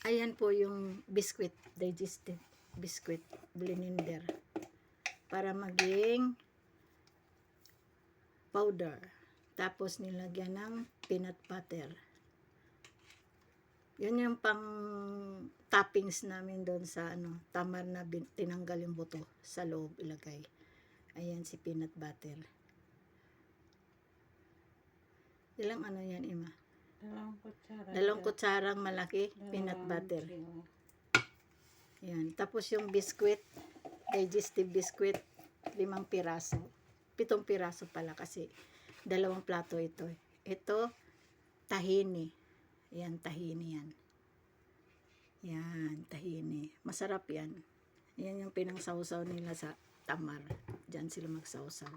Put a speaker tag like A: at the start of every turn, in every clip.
A: Ayan po yung biscuit, digestive biscuit blender. Para maging powder. Tapos nilagyan ng peanut butter. Yun yung pang toppings namin doon sa tamar na tinanggal yung buto sa loob ilagay. Ayan si peanut butter. Ilang yan, Ima?
B: 2 kutsara.
A: 2 kutsarang malaki peanut butter. Yan. Tapos yung biscuit, digestive biscuit, 5 piraso. 7 piraso pala kasi 2 plato ito. Ito, tahini. Yan, tahini yan. Yan, tahini. Masarap yan. Yan yung pinangsawsaw nila sa tamar. Diyan sila magsawsaw.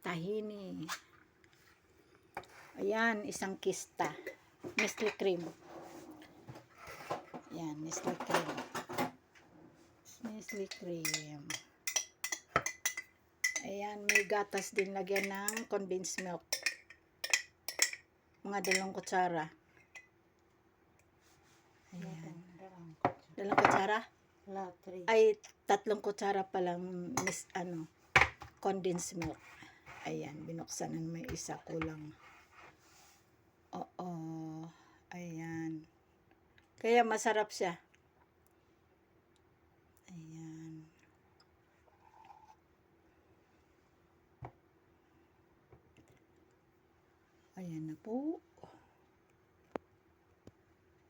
A: Tahini. Ayan, isang kista. Nestle cream. Yan, Nestle cream. Nestle cream. Ayan, may gatas din lagyan ng condensed milk. Mga 2 kutsara. Ayan. 2 kutsara?
B: La, 3.
A: Ay, 3 kutsara palang condensed milk. Ayan, binuksan na may isa kulang. Oo. Ayan. Kaya masarap siya. Ayan. Ayan na po.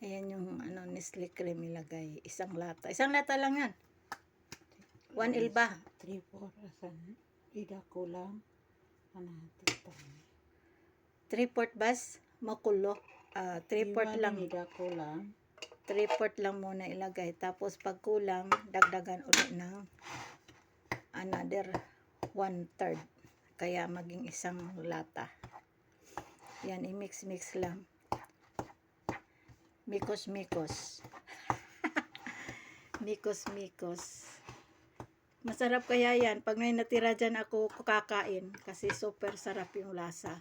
A: Ayan yung Nestle cream ilagay. Isang lata. Isang lata lang yan. 1 ilba.
B: 3/4 asan. Ida kulang.
A: 3/4 bas. Makulo. 3/4 lang.
B: Ida kulang.
A: 3/4 lang muna ilagay. Tapos pag kulang, dagdagan ulit ng another 1/3. Kaya maging isang lata. Yan, i-mix-mix lang. Mikos-mikos. Mikos-mikos. Masarap kaya yan. Pag may natira dyan ako kakain. Kasi super sarap yung lasa.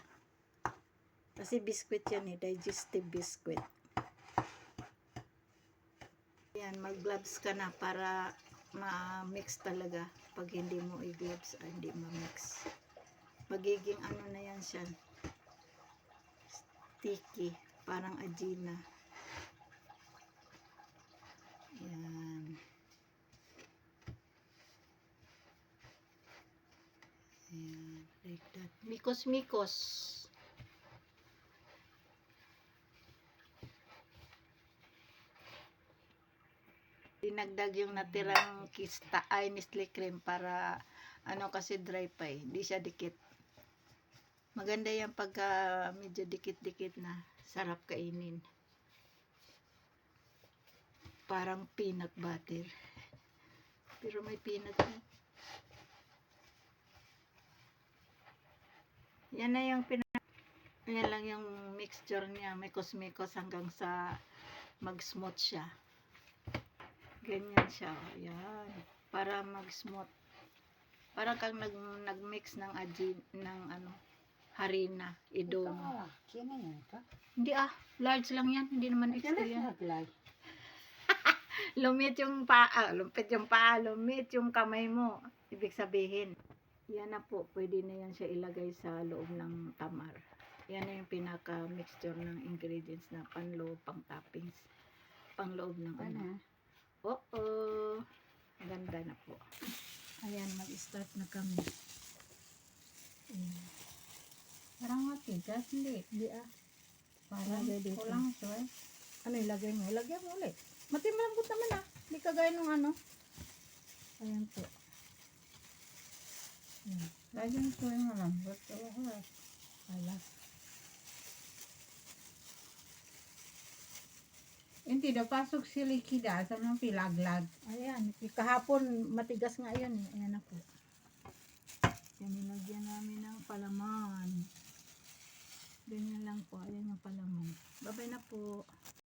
A: Kasi biscuit yan digestive biscuit. Yan, mag-gloves ka na para ma-mix talaga. Pag hindi mo i-gloves, hindi ma-mix. Magiging na yan siya. Sticky. Parang agina. Yan. Ayan, like that. Mikos-mikos. Dinagdag yung natirang kista ay Nestle cream para kasi dry pa eh. Hindi siya dikit. Maganda yan pagka medyo dikit-dikit na. Sarap kainin. Parang peanut butter. Pero may peanut na. Yan na yung yan lang yung mixture niya. Mikos-mikos hanggang sa mag-smooth siya. Ganyan siya. Yan. Para mag-smooth. Parang kang nag-mix ng harina. Idong. Hindi large lang yan. Hindi naman extra yan. Lumit yung paa. Lumpit yung paa. Lumit yung kamay mo. Ibig sabihin. Yan na po. Pwede na yan siya ilagay sa loob ng tamar. Yan na yung pinaka-mixture ng ingredients na panloob, pang-toppings. Pangloob ng Oo. Ganda na po. Ayan, mag-start na kami. Ayan.
B: Parang matigas, hindi.
A: Hindi
B: Parang kulang ito eh.
A: Ano ilagay mo? Ilagay mo ulit. Malambot naman Hindi kagaya nung Ayan po. Ayan.
B: Lagyan ko yung malambot.
A: Ala.
B: Hindi daw pasok si Likida sa mga pilaglag.
A: Ayan. Kahapon matigas nga yun eh. Ayan na po. Yan, nilagyan namin ng palaman. Ganyan lang po. Ayan yung palaman. Babay na po.